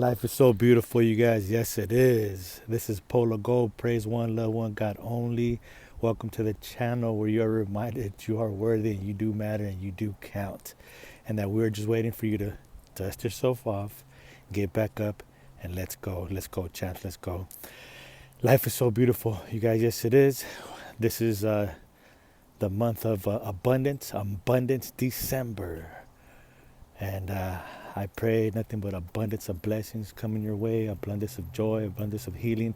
Life is so beautiful, you guys. Yes, it is. This is Polo Gold. Praise one, love one, God only. Welcome to the channel where you are reminded that you are worthy and you do matter and you do count. And that we're just waiting for you to dust yourself off, get back up, and let's go. Let's go, champs. Let's go. Life is so beautiful, you guys. Yes, it is. This is the month of abundance, December. And I pray nothing but abundance of blessings coming your way, abundance of joy, abundance of healing,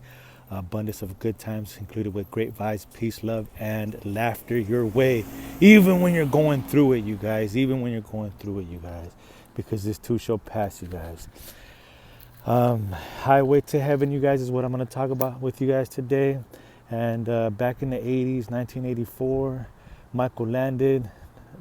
abundance of good times, included with great vibes, peace, love, and laughter your way. Even when you're going through it, you guys. Even when you're going through it, you guys. Because this too shall pass, you guys. Highway to Heaven, you guys, is what I'm going to talk about with you guys today. And back in the 80s, 1984, Michael Landon,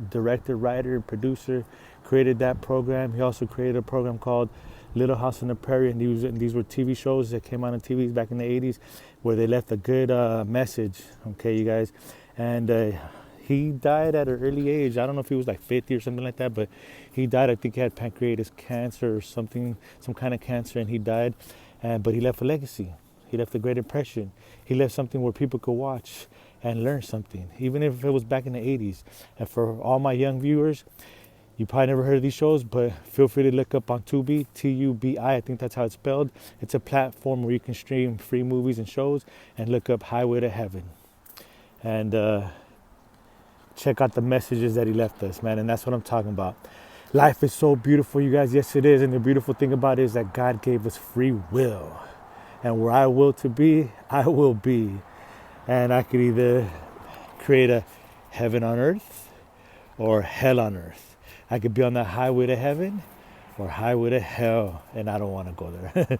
director, writer, producer, created that program. He also created a program called Little House on the Prairie, and these were TV shows that came out on TVs back in the 80s where they left a good message, okay, you guys. And he died at an early age. I don't know if he was like 50 or something like that, but he died. I think he had pancreatic cancer or something, some kind of cancer, and he died. But he left a legacy. He left a great impression. He left something where people could watch and learn something, even if it was back in the 80s. And for all my young viewers, you probably never heard of these shows, but feel free to look up on Tubi, Tubi. I think that's how it's spelled. It's a platform where you can stream free movies and shows, and look up Highway to Heaven. And check out the messages that he left us, man. And that's what I'm talking about. Life is so beautiful, you guys. Yes, it is. And the beautiful thing about it is that God gave us free will. And where I will to be, I will be. And I could either create a heaven on earth or hell on earth. I could be on the highway to heaven or highway to hell, and I don't want to go there.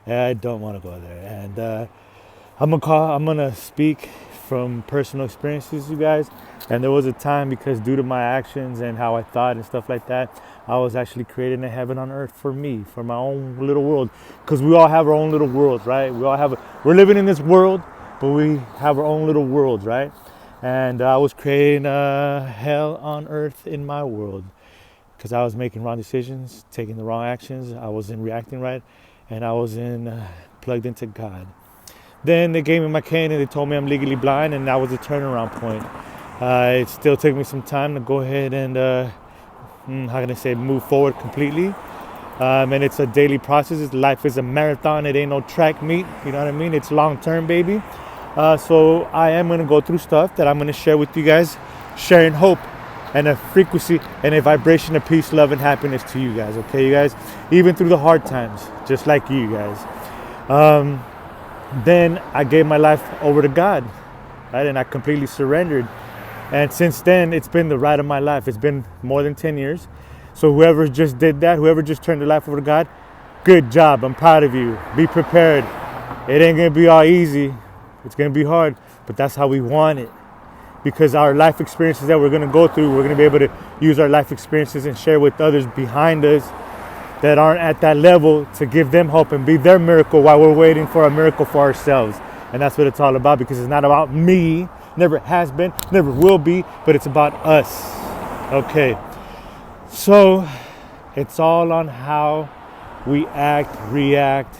I don't want to go there. And I'm gonna speak from personal experiences, you guys. And there was a time, because due to my actions and how I thought and stuff like that, I was actually creating a heaven on earth for me, for my own little world. Because we all have our own little worlds, right? We're living in this world, but we have our own little worlds, right? And I was creating a hell on earth in my world because I was making wrong decisions, taking the wrong actions. I wasn't reacting right, and I wasn't plugged into God. Then they gave me my cane and they told me I'm legally blind, and that was a turnaround point. It still took me some time to go ahead and, move forward completely. And it's a daily process. Life is a marathon. It ain't no track meet. You know what I mean? It's long term, baby. So I am going to go through stuff that I'm going to share with you guys, sharing hope and a frequency and a vibration of peace, love, and happiness to you guys. Okay, you guys? Even through the hard times, just like you guys. Then I gave my life over to God, right? And I completely surrendered. And since then, it's been the ride of my life. It's been more than 10 years. So whoever just did that, whoever just turned their life over to God, good job. I'm proud of you. Be prepared. It ain't going to be all easy. It's going to be hard, but that's how we want it. Because our life experiences that we're going to go through, we're going to be able to use our life experiences and share with others behind us that aren't at that level, to give them hope and be their miracle while we're waiting for a miracle for ourselves. And that's what it's all about, because it's not about me. Never has been, never will be, but it's about us. Okay. So it's all on how we act, react.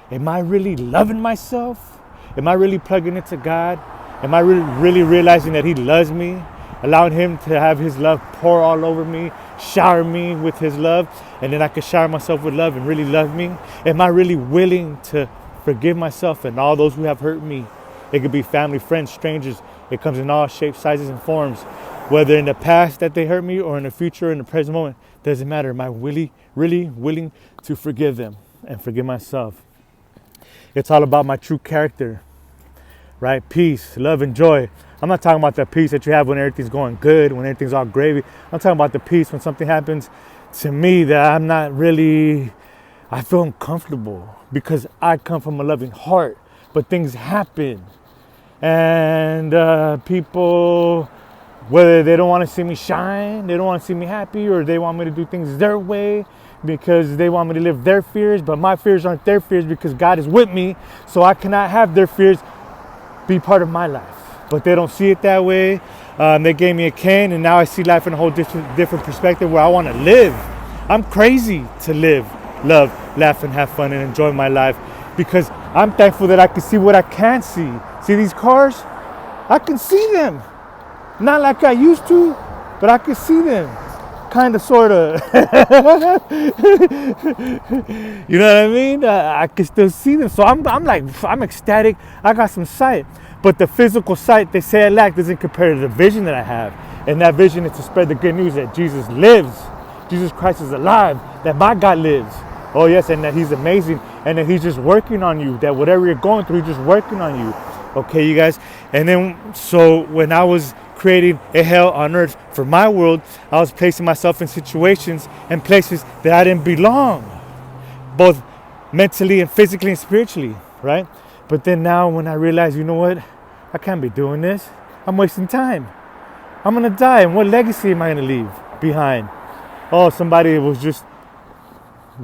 Am I really loving myself? Am I really plugging into God? Am I really realizing that He loves me? Allowing Him to have His love pour all over me, shower me with His love, and then I can shower myself with love and really love me? Am I really willing to forgive myself and all those who have hurt me? It could be family, friends, strangers. It comes in all shapes, sizes, and forms. Whether in the past that they hurt me or in the future or in the present moment, doesn't matter. Am I really willing to forgive them and forgive myself? It's all about my true character, right? Peace, love, and joy. I'm not talking about the peace that you have when everything's going good, when everything's all gravy. I'm talking about the peace when something happens to me that I feel uncomfortable because I come from a loving heart, but things happen. And people, whether they don't want to see me shine, they don't want to see me happy, or they want me to do things their way because they want me to live their fears, but my fears aren't their fears because God is with me, so I cannot have their fears be part of my life. But they don't see it that way. They gave me a cane, and now I see life in a whole different perspective where I want to live. I'm crazy to live. love, laugh, and have fun and enjoy my life, because I'm thankful that I can see what I can't see. See these cars? I can see them. Not like I used to, but I can see them. Kind of, sort of. You know what I mean? I can still see them. So I'm ecstatic. I got some sight. But the physical sight they say I lack doesn't compare to the vision that I have. And that vision is to spread the good news that Jesus lives. Jesus Christ is alive. That my God lives. Oh yes, and that he's amazing. And that he's just working on you. That whatever you're going through, he's just working on you. Okay, you guys? And then, so when I was creating a hell on earth for my world, I was placing myself in situations and places that I didn't belong, both mentally and physically and spiritually, right? But then now when I realize, you know what, I can't be doing this. I'm wasting time. I'm gonna die, and what legacy am I gonna leave behind? Oh, somebody that was just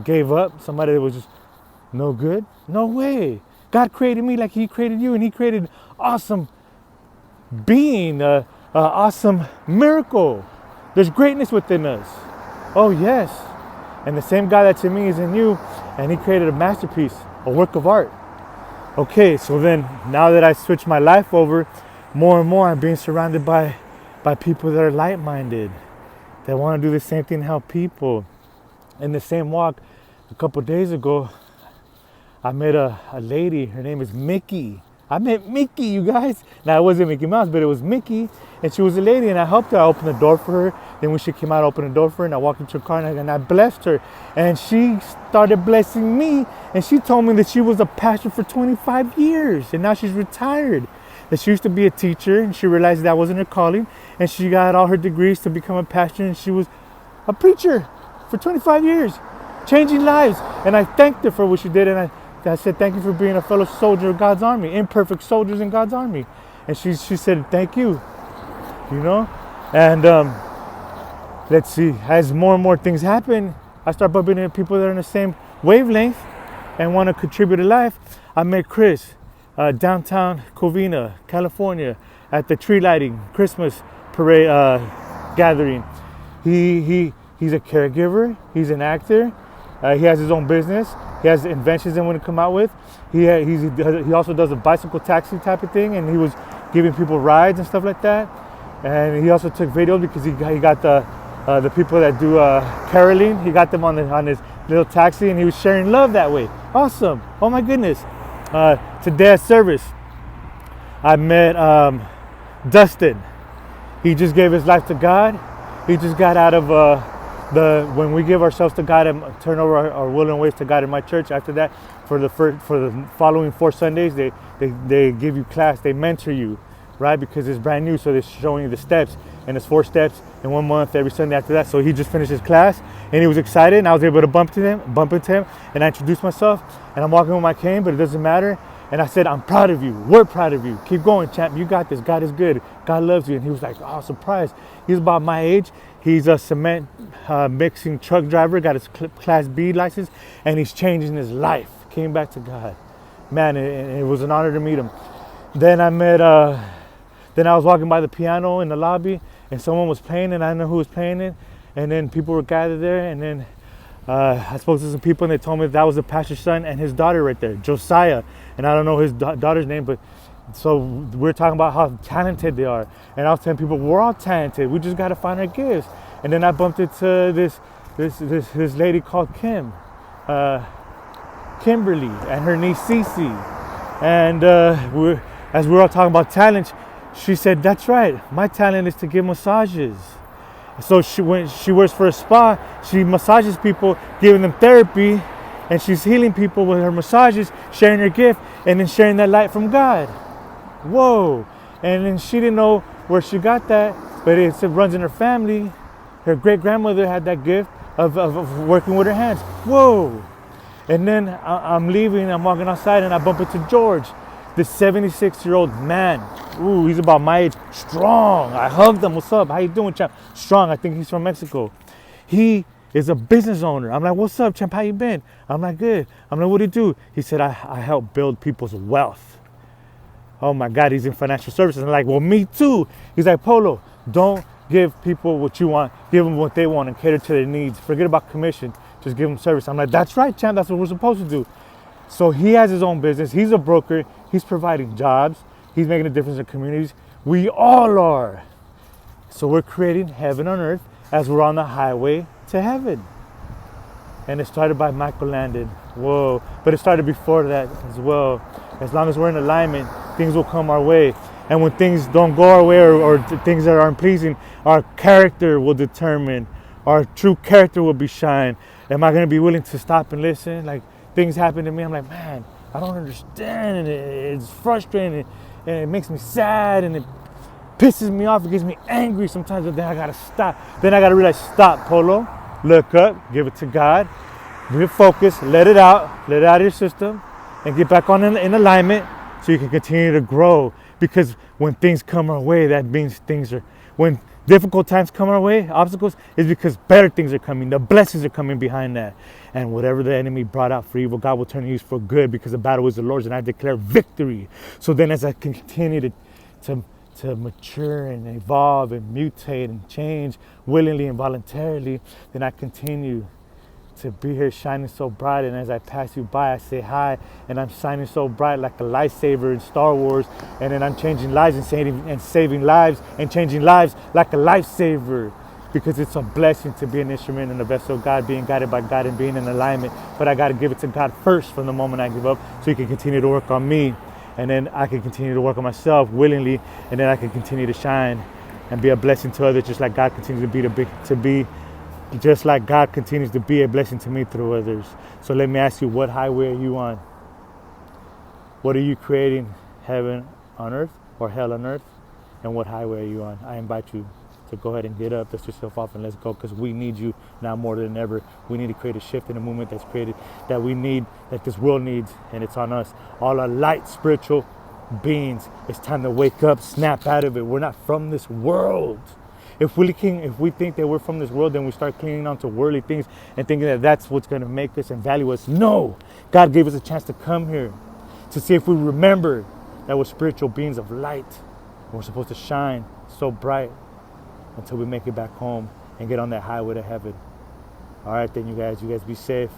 gave up, somebody that was just no good? No way. God created me like he created you, and he created awesome being, awesome miracle. There's greatness within us. Oh yes. And the same God that's in me is in you, and he created a masterpiece, a work of art. Okay, so then now that I switched my life over, more and more I'm being surrounded by people that are like-minded, that want to do the same thing, help people. In the same walk, a couple days ago, I met a lady. Her name is Mickey. I met Mickey, you guys. Now, it wasn't Mickey Mouse, but it was Mickey. And she was a lady, and I helped her. I opened the door for her. Then when she came out, I opened the door for her, and I walked into her car, and I blessed her. And she started blessing me. And she told me that she was a pastor for 25 years, and now she's retired. That she used to be a teacher, and she realized that wasn't her calling. And she got all her degrees to become a pastor, and she was a preacher for 25 years, changing lives. And I thanked her for what she did, and I said, thank you for being a fellow soldier of God's army, imperfect soldiers in God's army. And she said, thank you, you know? And let's see, as more and more things happen, I start bumping into people that are in the same wavelength and want to contribute to life. I met Chris, downtown Covina, California, at the tree lighting Christmas parade gathering. He's a caregiver, he's an actor, he has his own business. He has inventions that want to come out with. He also does a bicycle taxi type of thing, and he was giving people rides and stuff like that. And he also took videos because he got the people that do caroling. He got them on his little taxi, and he was sharing love that way. Awesome! Oh my goodness! Today at service, I met Dustin. He just gave his life to God. He just got out of when we give ourselves to God and turn over our will and ways to God in my church. After that, for the following 4 Sundays, they give you class, they mentor you, right? Because it's brand new, so they're showing you the steps, and it's 4 steps in 1 month every Sunday after that. So he just finished his class, and he was excited, and I was able to bump into him, and I introduced myself, and I'm walking with my cane, but it doesn't matter. And I said, I'm proud of you. We're proud of you. Keep going, champ. You got this. God is good. God loves you. And he was like, oh, surprised. He's about my age. He's a cement mixing truck driver, got his Class B license, and he's changing his life. Came back to God. Man, it was an honor to meet him. Then I was walking by the piano in the lobby, and someone was playing it. I didn't know who was playing it. And then people were gathered there, and then I spoke to some people, and they told me that was the pastor's son and his daughter right there, Josiah. And I don't know his daughter's name, but so we're talking about how talented they are. And I was telling people, we're all talented. We just got to find our gifts. And then I bumped into this lady called Kimberly, and her niece Cece. And as we were all talking about talent, she said, that's right. My talent is to give massages. So when she works for a spa, she massages people, giving them therapy, and she's healing people with her massages, sharing her gift, and then sharing that light from God. Whoa. And then she didn't know where she got that, but it runs in her family. Her great-grandmother had that gift of working with her hands. Whoa. And then I'm leaving, I'm walking outside, and I bump into George, this 76-year-old man. Ooh, he's about my age. Strong. I hugged him. What's up? How you doing, champ? Strong. I think he's from Mexico. He is a business owner. I'm like, what's up, champ? How you been? I'm like, good. I'm like, what do you do? He said, I help build people's wealth. Oh my God, he's in financial services. I'm like, well, me too. He's like, Polo, don't give people what you want. Give them what they want and cater to their needs. Forget about commission. just give him service. I'm like, that's right, champ. That's what we're supposed to do. So he has his own business. He's a broker. He's providing jobs. He's making a difference in communities. We all are. So we're creating heaven on earth as we're on the highway to heaven. And it started by Michael Landon. Whoa. But it started before that as well. As long as we're in alignment, things will come our way. And when things don't go our way or things that aren't pleasing, our character will determine. Our true character will be shined. Am I going to be willing to stop and listen? Like, things happen to me, I'm like, man, I don't understand. And it's frustrating. And it makes me sad. And it pisses me off. It gets me angry sometimes. But then I got to stop. Then I got to realize, stop, Polo. Look up. Give it to God. Be focused. Let it out. Let it out of your system. And get back on in alignment so you can continue to grow. Because when things come our way, that means when difficult times come our way, obstacles, is because better things are coming. The blessings are coming behind that. And whatever the enemy brought out for evil, God will turn and use for good, because the battle is the Lord's, and I declare victory. So then as I continue to mature and evolve and mutate and change willingly and voluntarily, then I continue to be here shining so bright. And as I pass you by, I say hi, and I'm shining so bright like a lightsaber in Star Wars. And then I'm changing lives and saving lives and changing lives like a lifesaver, because it's a blessing to be an instrument and a vessel of God, being guided by God and being in alignment. But I got to give it to God first from the moment I give up, so He can continue to work on me, and then I can continue to work on myself willingly, and then I can continue to shine and be a blessing to others, just like God continues just like God continues to be a blessing to me through others. So let me ask you, what highway are you on? What are you creating, heaven on earth or hell on earth? And what highway are you on? I invite you to go ahead and get up, dust yourself off, and let's go, because we need you now more than ever. We need to create a shift in a movement that's created, that we need, that this world needs, and it's on us. All our light spiritual beings, it's time to wake up, snap out of it. We're not from this world. If we think that we're from this world, then we start clinging on to worldly things and thinking that that's what's going to make us and value us. No! God gave us a chance to come here to see if we remember that we're spiritual beings of light. And we're supposed to shine so bright until we make it back home and get on that highway to heaven. All right, then, you guys be safe.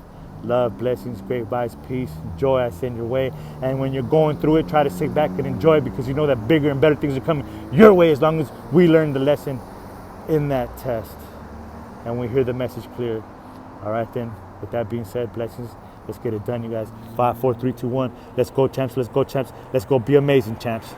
Love, blessings, great vibes, peace, joy I send your way. And when you're going through it, try to sit back and enjoy it, because you know that bigger and better things are coming your way, as long as we learn the lesson in that test and we hear the message clear. All right, then, with that being said, blessings. Let's get it done, you guys. 5, 4, 3, 2, 1. Let's go, champs. Let's go, champs. Let's go be amazing, champs.